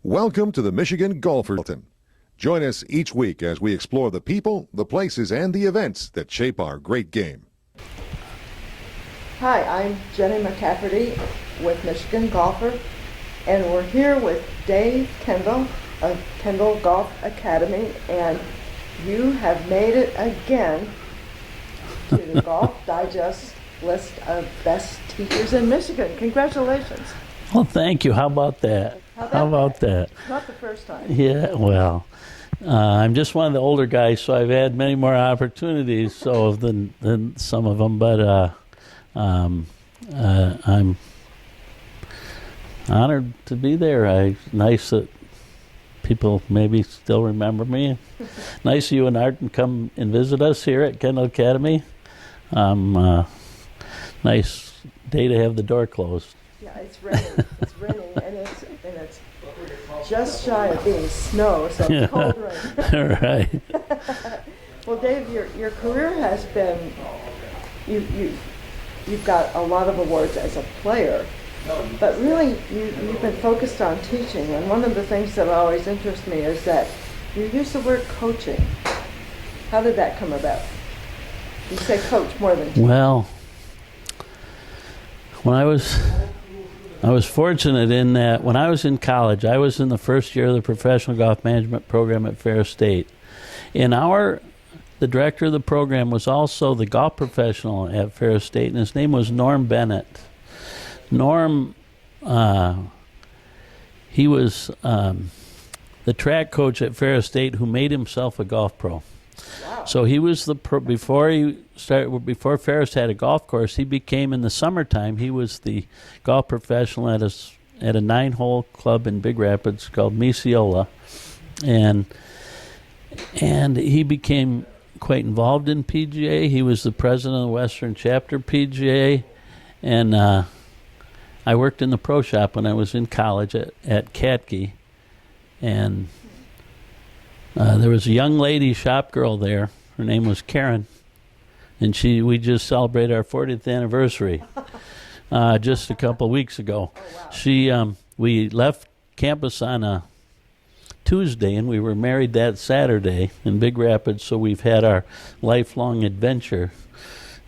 Welcome to the Michigan Golfer Bulletin. Join us each week as we explore the people, the places, and the events that shape our great game. Hi, I'm Jenny McCafferty with Michigan Golfer, and we're here with Dave Kendall of Kendall Golf Academy, and you have made it again to the Golf Digest list of best teachers in Michigan. Congratulations. Well, thank you. How about that? How about that? Not the first time. Yeah, well, I'm just one of the older guys, so I've had many more opportunities than some of them, but I'm honored to be there. Nice that people maybe still remember me. Nice of you and Art can come and visit us here at Kendall Academy. Nice day to have the door closed. Yeah, it's raining. It's raining, and it's just shy of being snow, so it's cold rain. Right. Well, Dave, your career has been you've got a lot of awards as a player, but really you've been focused on teaching. And one of the things that always interests me is that you use the word coaching. How did that come about? You say coach more than teach. Well, when I was fortunate in that when I was in college, I was in the first year of the professional golf management program at Ferris State. The director of the program was also the golf professional at Ferris State, and his name was Norm Bennett. Norm, he was the track coach at Ferris State who made himself a golf pro. Wow. So he was before Ferris had a golf course. He became, in the summertime, he was the golf professional at a 9-hole club in Big Rapids called Misiola, and he became quite involved in PGA. He was the president of the Western Chapter PGA, and I worked in the pro shop when I was in college at Catke, and there was a young lady shop girl there. Her name was Karen, and we just celebrated our 40th anniversary just a couple of weeks ago. Oh, wow. We left campus on a Tuesday, and we were married that Saturday in Big Rapids, so we've had our lifelong adventure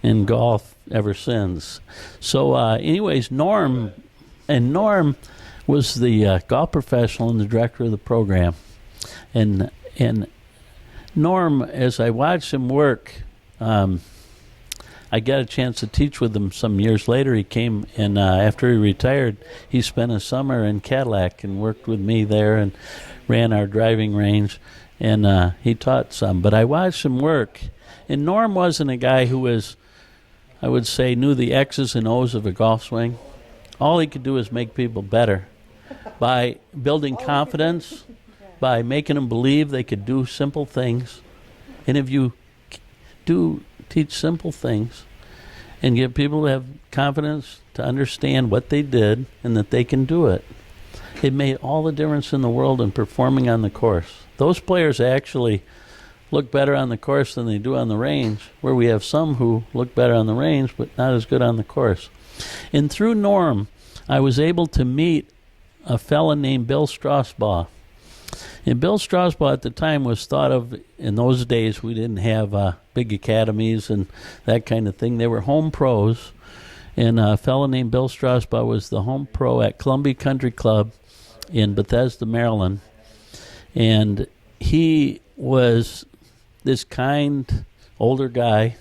in golf ever since. So anyways, Norm was the golf professional and the director of the program. And Norm, as I watched him work, I got a chance to teach with him some years later. He came, and after he retired, he spent a summer in Cadillac and worked with me there and ran our driving range, and he taught some. But I watched him work, and Norm wasn't a guy who was, I would say, knew the X's and O's of a golf swing. All he could do is make people better by building confidence, by making them believe they could do simple things. And if you do teach simple things and get people to have confidence to understand what they did and that they can do it, it made all the difference in the world in performing on the course. Those players actually look better on the course than they do on the range, where we have some who look better on the range but not as good on the course. And through Norm, I was able to meet a fella named Bill Strasbaugh. And Bill Strasbaugh at the time was thought of, in those days we didn't have big academies and that kind of thing. They were home pros. And a fellow named Bill Strasbaugh was the home pro at Columbia Country Club in Bethesda, Maryland. And he was this kind older guy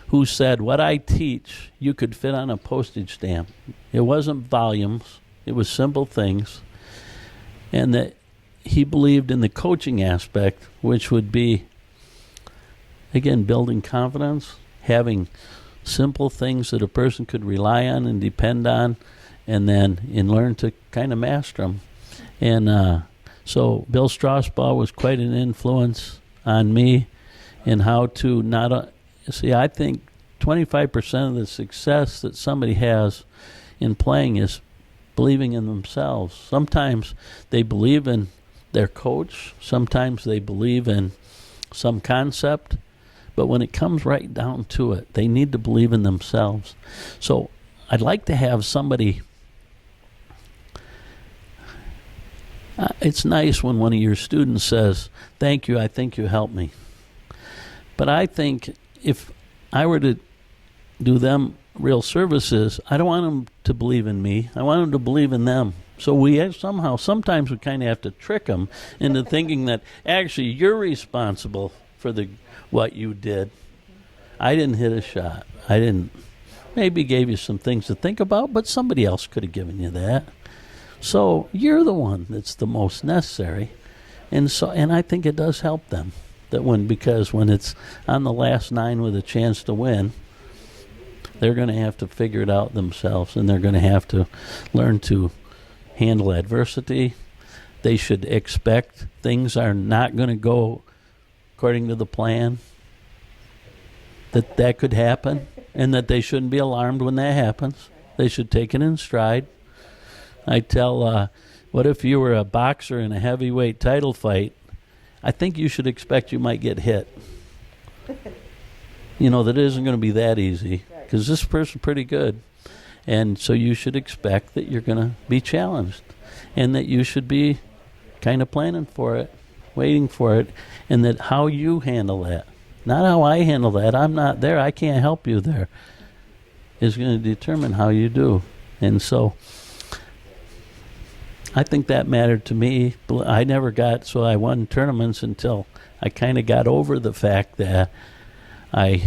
who said, what I teach, you could fit on a postage stamp. It wasn't volumes. It was simple things. And that he believed in the coaching aspect, which would be, again, building confidence, having simple things that a person could rely on and depend on, and learn to kind of master them. And so Bill Strasbaugh was quite an influence on me in how to I think 25% of the success that somebody has in playing is believing in themselves. Sometimes they believe in their coach. Sometimes they believe in some concept. But when it comes right down to it, they need to believe in themselves. So I'd like to have somebody It's nice when one of your students says, "Thank you, I think you helped me." But I think if I were to do them real services, I don't want them to believe in me. I want them to believe in them. So sometimes we kind of have to trick them into thinking that actually you're responsible for what you did. I didn't hit a shot. I didn't. Maybe gave you some things to think about, but somebody else could have given you that. So you're the one that's the most necessary. And I think it does help them because when it's on the last 9 with a chance to win, they're going to have to figure it out themselves, and they're going to have to learn to handle adversity. They should expect things are not going to go according to the plan, that could happen, and that they shouldn't be alarmed when that happens. They should take it in stride. I tell, what if you were a boxer in a heavyweight title fight? I think you should expect you might get hit. That isn't going to be that easy, because this person's pretty good. And so you should expect that you're going to be challenged, and that you should be kind of planning for it, waiting for it, and that how you handle that, not how I handle that. I'm not there. I can't help you there, is going to determine how you do. And so I think that mattered to me. I won tournaments until I kind of got over the fact that I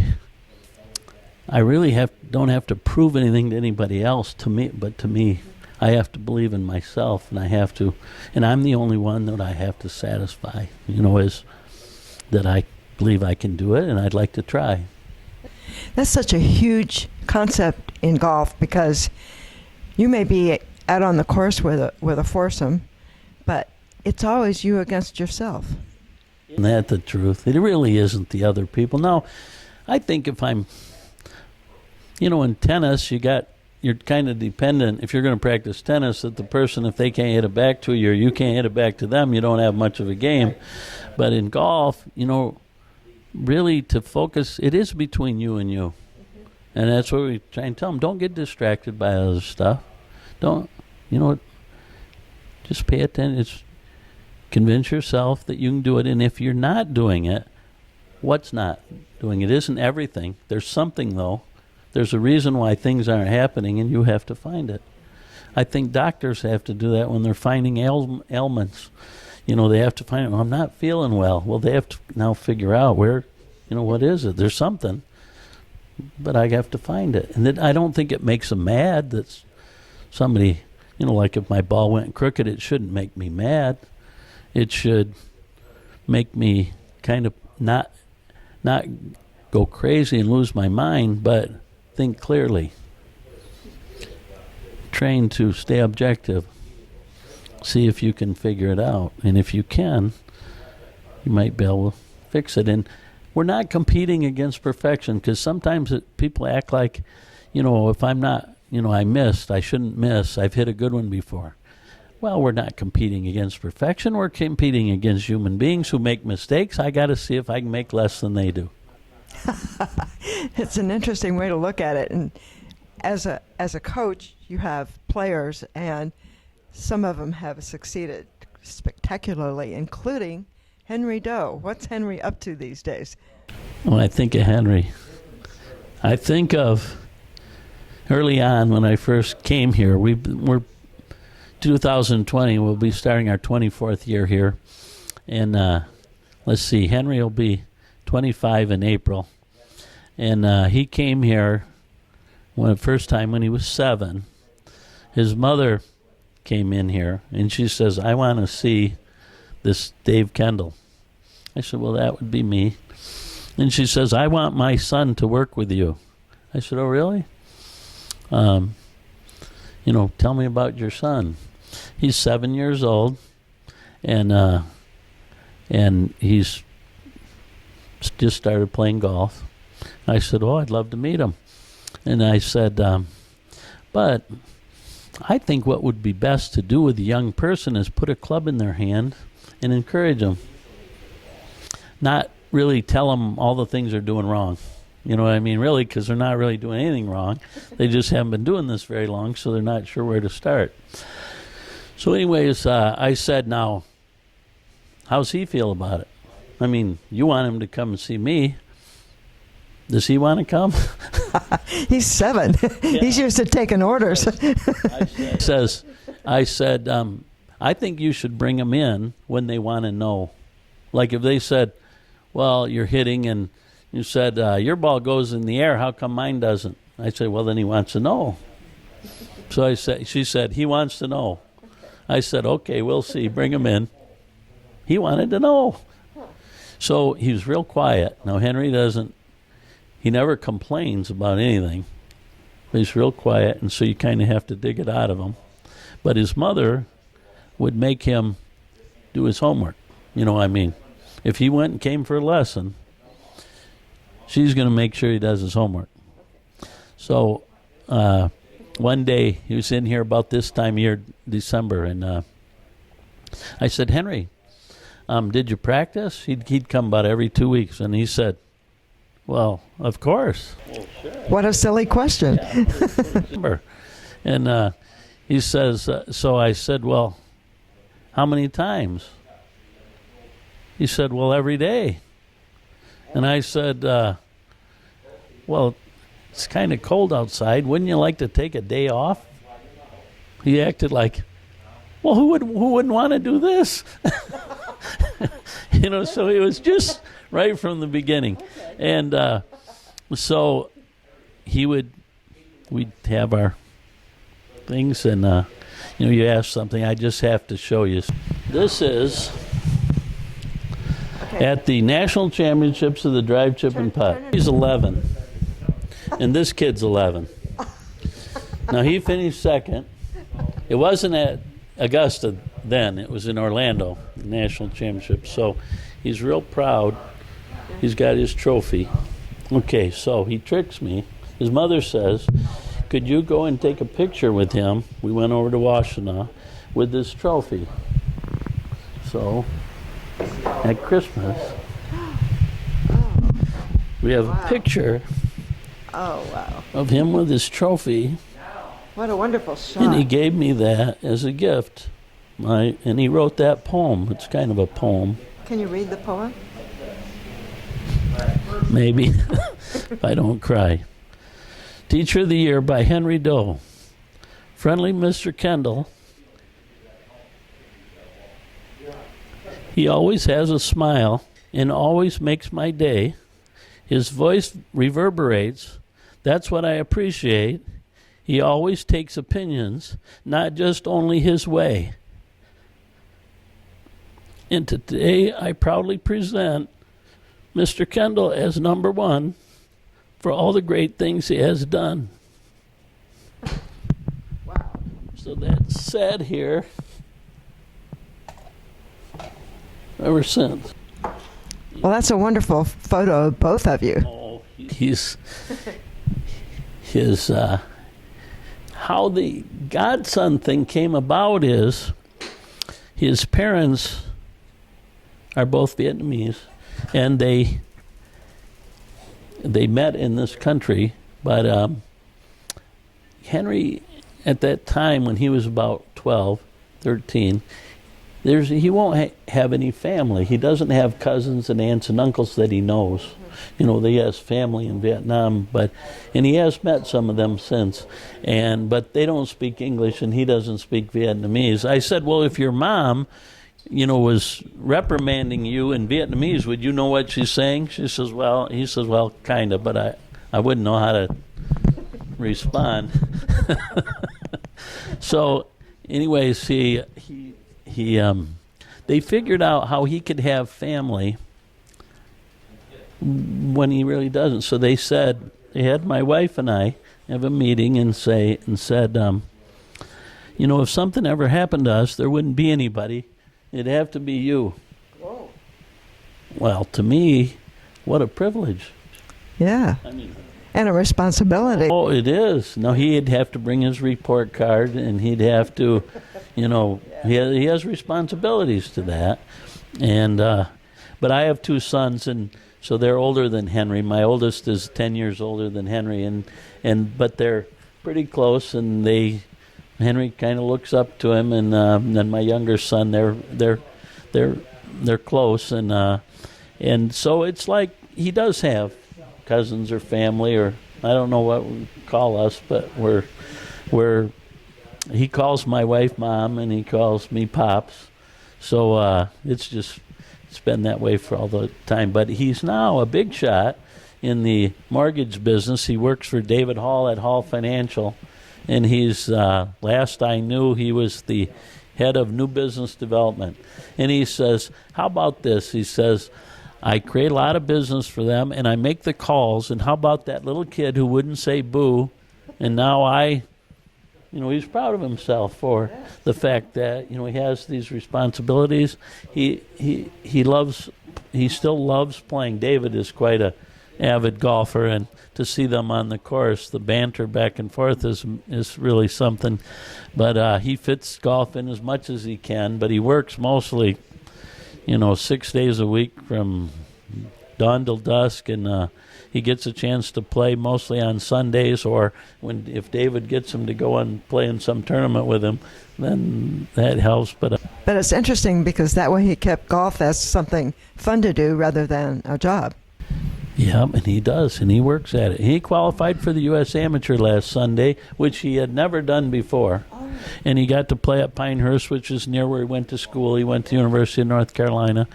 really don't have to prove anything to anybody else, but to me. I have to believe in myself, and I'm the only one that I have to satisfy, is that I believe I can do it, and I'd like to try. That's such a huge concept in golf, because you may be out on the course with a foursome, but it's always you against yourself. Isn't that the truth? It really isn't the other people. Now, I think if I'm, in tennis, you're kind of dependent, if you're going to practice tennis, that the person, if they can't hit it back to you or you can't hit it back to them, you don't have much of a game. But in golf, really to focus, it is between you and you. And that's what we try and tell them. Don't get distracted by other stuff. Don't, just pay attention. Convince yourself that you can do it. And if you're not doing it, what's not doing it? Isn't everything. There's something, though. There's a reason why things aren't happening, and you have to find it. I think doctors have to do that when they're finding ailments. They have to find, I'm not feeling well. Well, they have to now figure out where, what is it? There's something, but I have to find it. And I don't think it makes them mad that somebody, like if my ball went crooked, it shouldn't make me mad. It should make me kind of not go crazy and lose my mind, but think clearly. Train to stay objective. See if you can figure it out. And if you can, you might be able to fix it. And we're not competing against perfection, because sometimes people act like, if I'm not, I missed, I shouldn't miss, I've hit a good one before. Well, we're not competing against perfection. We're competing against human beings who make mistakes. I got to see if I can make less than they do. It's an interesting way to look at it. And as a coach, you have players, and some of them have succeeded spectacularly, including Henry Doe. What's Henry up to these days? When I think of Henry, I think of early on when I first came here. We're 2020. We'll be starting our 24th year here, and let's see. Henry will be 25 in April, and he came here the first time when he was 7. His mother came in here, and she says, "I want to see this Dave Kendall." I said, "Well, that would be me." And she says, "I want my son to work with you." I said, "Oh, really? Tell me about your son." He's 7 years old, and he's just started playing golf. I said, "Oh, I'd love to meet him." And I said, "But I think what would be best to do with a young person is put a club in their hand and encourage them. Not really tell them all the things they're doing wrong. You know what I mean? Really, because they're not really doing anything wrong. They just haven't been doing this very long, so they're not sure where to start. So anyways, I said, now, how's he feel about it? I mean, you want him to come and see me. Does he want to come? He's 7. He's used to taking orders. I said, I think you should bring them in when they want to know. Like if they said, well, you're hitting and you said, your ball goes in the air, how come mine doesn't? I said, well, then he wants to know. So she said, he wants to know. I said, okay, we'll see. Bring him in. He wanted to know. So he was real quiet. Now, Henry he never complains about anything. But he's real quiet, and so you kind of have to dig it out of him. But his mother would make him do his homework. You know what I mean? If he went and came for a lesson, she's going to make sure he does his homework. So one day, he was in here about this time of year, December, and I said, Henry, did you practice? He'd come about every 2 weeks, and he said, well, of course. Well, sure. What a silly question. Yeah. And he says, so I said, well, how many times? He said, well, every day. And I said, well, it's kind of cold outside. Wouldn't you like to take a day off? He acted like, well, who wouldn't want to do this? So it was just right from the beginning. And so we'd have our things, and you ask something, I just have to show you. This is at the National Championships of the Drive, Chip, and Putt. He's 11, and this kid's 11. Now, he finished second. It wasn't at Augusta then. It was in Orlando, the National Championship. So he's real proud. He's got his trophy. Okay, so he tricks me. His mother says, could you go and take a picture with him? We went over to Washtenaw with this trophy. So at Christmas, we have a picture of him with his trophy. What a wonderful shot. And he gave me that as a gift. And he wrote that poem. It's kind of a poem. Can you read the poem? Maybe, if I don't cry. Teacher of the Year by Henry Doe. Friendly Mr. Kendall. He always has a smile and always makes my day. His voice reverberates. That's what I appreciate. He always takes opinions, not just only his way. And today I proudly present Mr. Kendall as number 1 for all the great things he has done. Wow. So that's sat here ever since. Well, that's a wonderful photo of both of you. Oh, his how the godson thing came about is his parents are both Vietnamese, and they met in this country. But Henry, at that time when he was about 12, 13, he won't have any family. He doesn't have cousins and aunts and uncles that he knows. He has family in Vietnam, and he has met some of them since. But they don't speak English, and he doesn't speak Vietnamese. I said, well, if your mom, was reprimanding you in Vietnamese, would you know what she's saying? He says, well, kind of, but I wouldn't know how to respond. So, anyways, they figured out how he could have family when he really doesn't. So they had my wife and I have a meeting and said, if something ever happened to us, there wouldn't be anybody. It'd have to be you. Whoa. Well, to me, what a privilege. Yeah. And a responsibility. Oh, it is. Now, he'd have to bring his report card, and he'd have to, he has responsibilities to that. And but I have 2 sons, and so they're older than Henry. My oldest is 10 years older than Henry, but they're pretty close, and they Henry kind of looks up to him, and then my younger son, they're close, and so it's like he does have cousins or family, or I don't know what we call us, but he calls my wife Mom, and he calls me Pops. So it's been that way for all the time. But he's now a big shot in the mortgage business. He works for David Hall at Hall Financial, and he's last I knew he was the head of new business development. And he says, how about this? He says, I create a lot of business for them, and I make the calls, and how about that little kid who wouldn't say boo, and now he's proud of himself for the fact that, he has these responsibilities. He still loves playing. David is quite a avid golfer, and to see them on the course, the banter back and forth is really something. But he fits golf in as much as he can, but he works mostly 6 days a week from dawn till dusk, and he gets a chance to play mostly on Sundays, or if David gets him to go and play in some tournament with him, then that helps. But it's interesting because that way he kept golf as something fun to do rather than a job. Yeah, and he does, and he works at it. He qualified for the U.S. Amateur last Sunday, which he had never done before. And he got to play at Pinehurst, which is near where he went to school. He went to the University of North Carolina.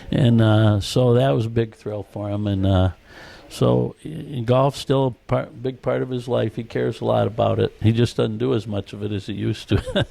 And so that was a big thrill for him. And so golf's still a big part of his life. He cares a lot about it. He just doesn't do as much of it as he used to.